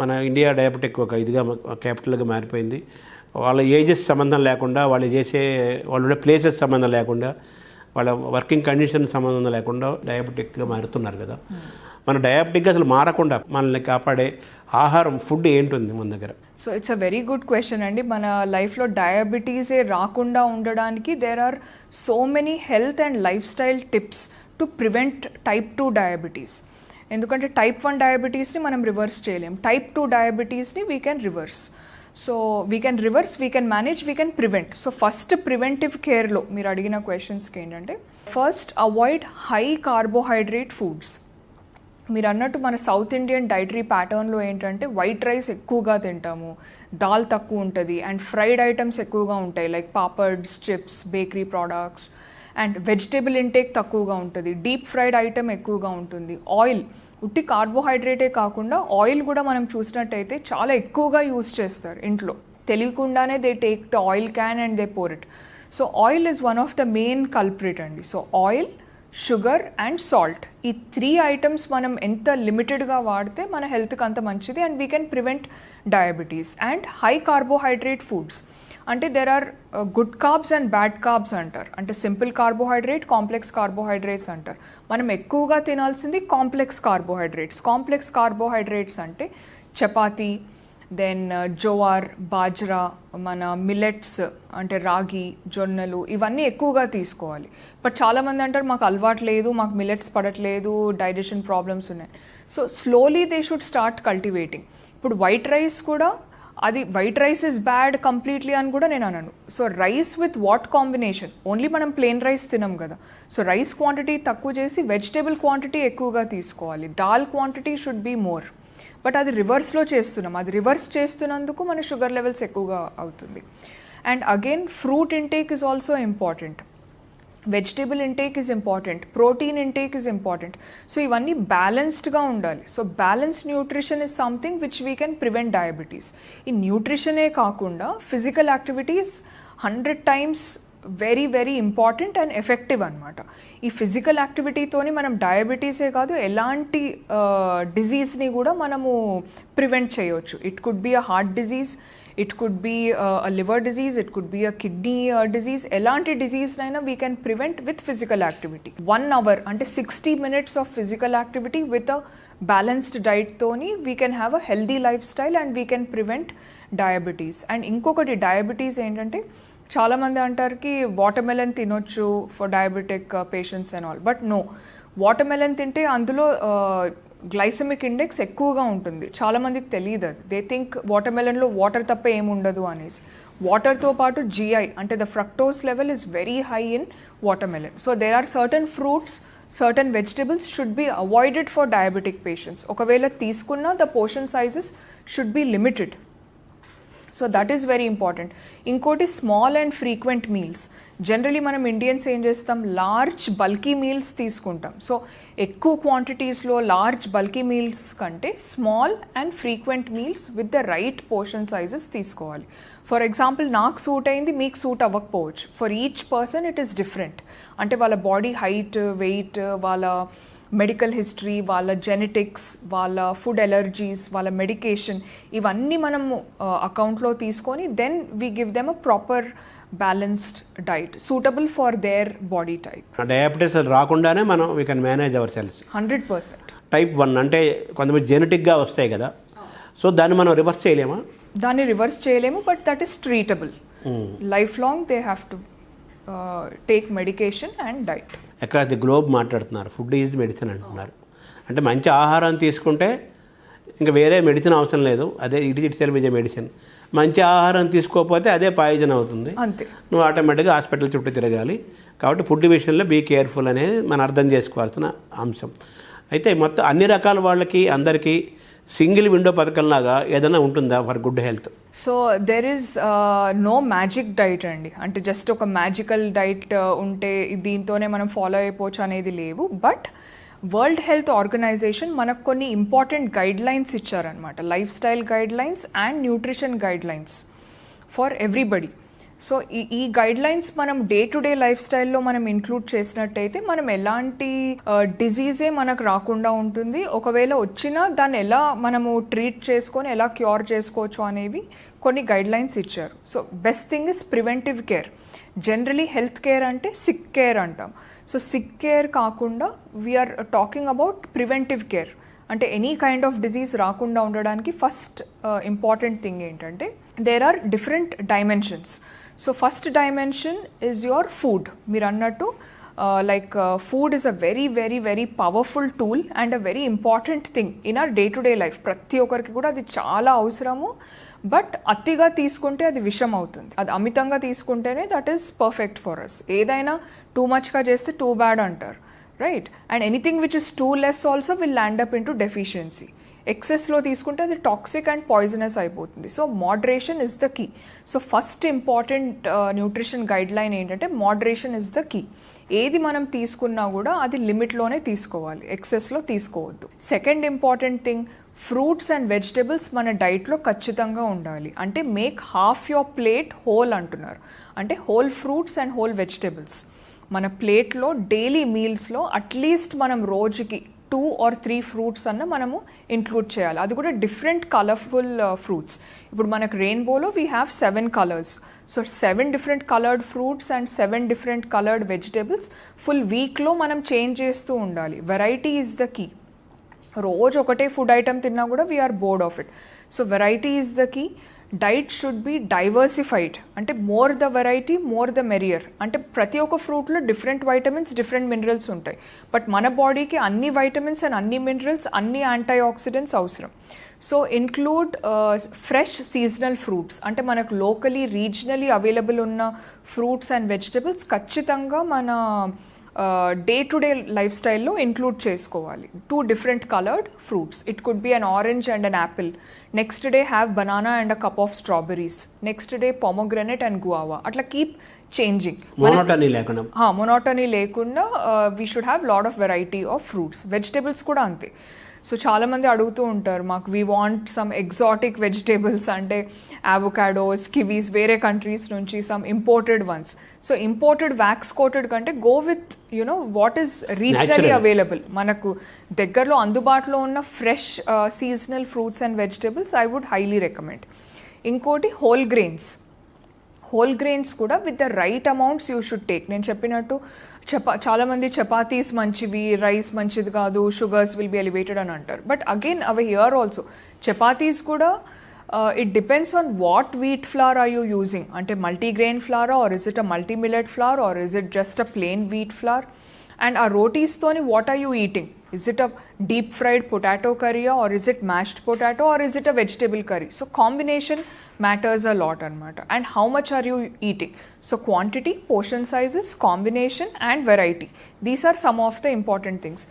మన India diabetic ఒక ఇదిగా క్యాపిటల్గా మారిపోయింది. వాళ్ళ ఏజెస్ సంబంధం లేకుండా, వాళ్ళు ఉండే ప్లేసెస్ సంబంధం లేకుండా, వాళ్ళ వర్కింగ్ కండిషన్ సంబంధం లేకుండా డయాబెటిక్గా మారుతున్నారు కదా. మన డయాబెటిక్గా అసలు మారకుండా మనల్ని కాపాడే ఆహారం, ఫుడ్ ఏంటుంది మన దగ్గర? So it's a very good question అండి. మన లైఫ్లో డయాబెటీసే రాకుండా ఉండడానికి there are so many health and lifestyle tips to prevent type 2 diabetes. ఎందుకంటే టైప్ 1 డయాబెటీస్ని మనం రివర్స్ చేయలేం, టైప్ 2 డయాబెటీస్ని we can reverse. So we can reverse, we can manage, we can prevent. So first preventive కేర్లో మీరు అడిగిన క్వశ్చన్స్కి ఏంటంటే, first avoid high carbohydrate foods. మీరు అన్నట్టు మన సౌత్ ఇండియన్ డైటరీ ప్యాటర్న్లో ఏంటంటే వైట్ రైస్ ఎక్కువగా తింటాము, దాల్ తక్కువ ఉంటుంది, అండ్ ఫ్రైడ్ ఐటమ్స్ ఎక్కువగా ఉంటాయి like papads, chips, bakery products, and vegetable intake తక్కువగా ఉంటుంది, డీప్ ఫ్రైడ్ ఐటమ్ ఎక్కువగా ఉంటుంది. ఆయిల్, ఉట్టి కార్బోహైడ్రేటే కాకుండా ఆయిల్ కూడా మనం చూసినట్టయితే చాలా ఎక్కువగా యూజ్ చేస్తారు ఇంట్లో, తెలియకుండానే they take the oil can and they pour it. So oil is one of the main culprit అండి. So oil, sugar and salt, ఈ 3 ఐటమ్స్ మనం ఎంత లిమిటెడ్గా వాడితే మన హెల్త్కి అంత మంచిది, and we can prevent diabetes. And high carbohydrate foods అంటే there are good carbs and bad carbs అంటారు. అంటే సింపుల్ కార్బోహైడ్రేట్, కాంప్లెక్స్ కార్బోహైడ్రేట్స్ అంటారు. మనం ఎక్కువగా తినాల్సింది కాంప్లెక్స్ కార్బోహైడ్రేట్స్. కాంప్లెక్స్ కార్బోహైడ్రేట్స్ అంటే చపాతీ, దెన్ జోవార్, బాజ్రా, మన మిల్లెట్స్ అంటే రాగి, జొన్నలు, ఇవన్నీ ఎక్కువగా తీసుకోవాలి. బట్ చాలామంది అంటారు మాకు అలవాటు లేదు, మాకు మిల్లెట్స్ పడట్లేదు, డైజెషన్ ప్రాబ్లమ్స్ ఉన్నాయి. So slowly they should start cultivating. ఇప్పుడు వైట్ రైస్ కూడా, అది white rice is bad completely అని కూడా నేను అనను. So rice with what combination, only మనం ప్లెయిన్ రైస్ తినం కదా. సో రైస్ క్వాంటిటీ తక్కువ చేసి వెజిటేబుల్ క్వాంటిటీ ఎక్కువగా తీసుకోవాలి. Dal quantity should be more. But అది రివర్స్లో చేస్తున్నాం, అది రివర్స్ చేస్తున్నందుకు మన షుగర్ లెవెల్స్ ఎక్కువగా అవుతుంది. And again fruit intake is also important, vegetable intake is important, protein intake is important. So ఇవన్నీ బ్యాలెన్స్డ్గా ఉండాలి. So balanced nutrition is something which we can prevent diabetes. ఈ న్యూట్రిషనే కాకుండా physical activities 100 times very very important and effective అనమాట. ఈ physical యాక్టివిటీతోని మనం డయాబెటీసే కాదు, ఎలాంటి డిజీజ్ని కూడా మనము ప్రివెంట్ చేయవచ్చు. It could be a heart disease, it could be a liver disease, it could be a kidney disease. ఎలాంటి డిజీజ్నైనా we can prevent with physical activity. 1 hour అంటే 60 minutes of physical activity with a balanced డైట్తోని we can have a healthy lifestyle and we can prevent diabetes. And ఇంకొకటి diabetes ఏంటంటే, చాలామంది అంటారుకి watermelon తినొచ్చు for diabetic patients and all, but no. Water melon తింటే అందులో glycemic index ఎక్కువగా ఉంటుంది. చాలామందికి తెలియదు అది. దే థింక్ వాటర్ మెలన్లో వాటర్ తప్ప ఏముండదు అనేసి. వాటర్తో పాటు GI అంటే the fructose level is very high in watermelon. So there are certain fruits, certain vegetables should be avoided for diabetic patients. ఒకవేళ తీసుకున్న the portion sizes should be limited. So that is very important. ఇంకోటి small and frequent meals. Generally మనం Indians ఏం చేస్తాం, large bulky meals తీసుకుంటాం. So ఎక్కువ క్వాంటిటీస్లో large bulky meals కంటే small and frequent meals with the right portion sizes తీసుకోవాలి. For example నాకు సూట్ అయింది, మీకు సూట్ అవ్వకపోవచ్చు. For each person it is different. అంటే వాళ్ళ బాడీ హైట్, వెయిట్, వాళ్ళ మెడికల్ హిస్టరీ, వాళ్ళ జెనెటిక్స్, వాళ్ళ ఫుడ్ ఎలర్జీస్, వాళ్ళ మెడికేషన్, ఇవన్నీ మనము అకౌంట్లో తీసుకొని then we give them a proper balanced diet suitable for their body type. Diabetes రాకుండానే మనం we can manage hour cells 100%. Type 1 అంటే కొంతమంది జెనెటిక్గా వస్తాయి కదా, సో దాన్ని మనం రివర్స్ చేయలేమా? దాన్ని రివర్స్ చేయలేము, but that is treatable. Life long they have to take medication and diet. ఎక్కడ ది గ్లోబ్ మాట్లాడుతున్నారు, ఫుడ్ ఈజ్ మెడిసిన్ అంటున్నారు. అంటే మంచి ఆహారం తీసుకుంటే ఇంకా వేరే మెడిసిన్ అవసరం లేదు, అదే it self is a medicine. మంచి ఆహారం తీసుకోకపోతే అదే పాయిజన్ అవుతుంది, అంతే. నువ్వు ఆటోమేటిక్గా హాస్పిటల్ చుట్టూ తిరగాలి. కాబట్టి ఫుడ్ విషయంలో బీ కేర్ఫుల్ అనేది మనం అర్థం చేసుకోవాల్సిన అంశం. అయితే మొత్తం అన్ని రకాల వాళ్ళకి అందరికీ సింగిల్ విండో పథకంలాగా ఏదైనా ఉంటుందా for good health? So there is no magic diet అండి. అంటే జస్ట్ ఒక మ్యాజికల్ డైట్ ఉంటే దీంతోనే మనం ఫాలో అయిపోవచ్చు అనేది లేవు. బట్ వరల్డ్ హెల్త్ ఆర్గనైజేషన్ మనకు కొన్ని ఇంపార్టెంట్ గైడ్ లైన్స్ ఇచ్చారనమాట, life style guide lines and nutrition guide lines for everybody. So ఈ గైడ్ లైన్స్ మనం డే టు డే లైఫ్ స్టైల్లో మనం ఇంక్లూడ్ చేసినట్టయితే మనం ఎలాంటి డిజీజే మనకు రాకుండా ఉంటుంది. ఒకవేళ వచ్చినా దాన్ని ఎలా మనము ట్రీట్ చేసుకొని ఎలా క్యూర్ చేసుకోవచ్చు అనేవి కొన్ని గైడ్ లైన్స్ ఇచ్చారు. So best thing is preventive care. Generally health care అంటే సిక్ కేర్ అంటాం. సో సిక్ కేర్ కాకుండా we are talking about preventive care. అంటే ఎనీ కైండ్ ఆఫ్ డిజీజ్ రాకుండా ఉండడానికి ఫస్ట్ ఇంపార్టెంట్ థింగ్ ఏంటంటే there are different dimensions. So first dimension is your food. మీరు అన్నట్టు like food is a very very very powerful tool and a very important thing in our day to day life. ప్రతి ఒక్కరికి కూడా అది చాలా అవసరము. But అతిగా తీసుకుంటే అది విషం అవుతుంది. అది అమితంగా తీసుకుంటేనే that is perfect for us. ఏదైనా టూ మచ్గా చేస్తే టూ బ్యాడ్ అంటారు, right? And anything which is too less also will land up in to deficiency. ఎక్సెస్లో తీసుకుంటే అది టాక్సిక్ అండ్ పాయిజనస్ అయిపోతుంది. So moderation is the key. So first important nutrition guideline ఏంటంటే moderation is the key. ఏది మనం తీసుకున్నా కూడా అది లిమిట్లోనే తీసుకోవాలి, ఎక్సెస్లో తీసుకోవద్దు. Second important thing, fruits and vegetables మన డైట్లో ఖచ్చితంగా ఉండాలి. అంటే make half your plate whole అంటున్నారు. అంటే whole fruits and whole vegetables మన ప్లేట్లో డైలీ మీల్స్లో అట్లీస్ట్ మనం రోజుకి 2 or 3 ఫ్రూట్స్ అన్న మనము ఇంక్లూడ్ చేయాలి. అది కూడా డిఫరెంట్ కలర్ఫుల్ ఫ్రూట్స్. ఇప్పుడు మనకు రెయిన్బోలో we have 7 colours. So 7 different coloured fruits and 7 different coloured vegetables full వీక్లో మనం చేంజ్ చేస్తూ ఉండాలి. Variety is the key. రోజు ఒకటే ఫుడ్ ఐటమ్ తిన్నా కూడా we are bored of it. So variety is the key. Diet should be diversified. అంటే more the variety more the merrier. అంటే ప్రతి ఒక్క ఫ్రూట్లో డిఫరెంట్ వైటమిన్స్ డిఫరెంట్ మినరల్స్ ఉంటాయి. బట్ మన బాడీకి అన్ని వైటమిన్స్ అండ్ అన్ని మినరల్స్ అన్ని యాంటీ ఆక్సిడెంట్స్ అవసరం. So include fresh seasonal fruits. అంటే మనకు లోకలీ రీజనలీ అవైలబుల్ ఉన్న ఫ్రూట్స్ అండ్ వెజిటబుల్స్ ఖచ్చితంగా మన డే టు డే లైఫ్ స్టైల్లో ఇంక్లూడ్ చేసుకోవాలి. 2 different coloured fruits. It could be an orange and an apple. Next day have banana and a cup of strawberries. Next day pomegranate and guava. అట్లా keep changing. మొనోటనీ లేకుండా we should have lot of variety of fruits. Vegetables కూడా అంతే. So చాలామంది అడుగుతూ ఉంటారు, మాకు we want some exotic vegetables అంటే avocados, kiwis వేరే కంట్రీస్ నుంచి, some imported ones. So imported wax coated కంటే go with you know what is regionally available. మనకు దగ్గరలో అందుబాటులో ఉన్న fresh seasonal fruits and vegetables I would highly recommend. ఇంకోటి whole grains. Whole grains కూడా with the right amounts you should take. నేను చెప్పినట్టు చాలామంది చపాతీస్ మంచివి, రైస్ మంచిది కాదు, షుగర్స్ విల్ బి ఎలివేటెడ్ అని అంటారు. బట్ అగైన్ అవి హియర్ ఆల్సో చపాతీస్ కూడా it depends on what wheat flour are you using. అంటే multigrain flour or is it a multi millet flour or is it just a plain wheat flour. And ఆ రోటీస్తోని what are you eating? Is it a deep fried potato curry or is it mashed potato or is it a vegetable curry? So combination matters a lot anamata. And how much are you eating? So quantity, portion sizes, combination and variety. These are some of the important things.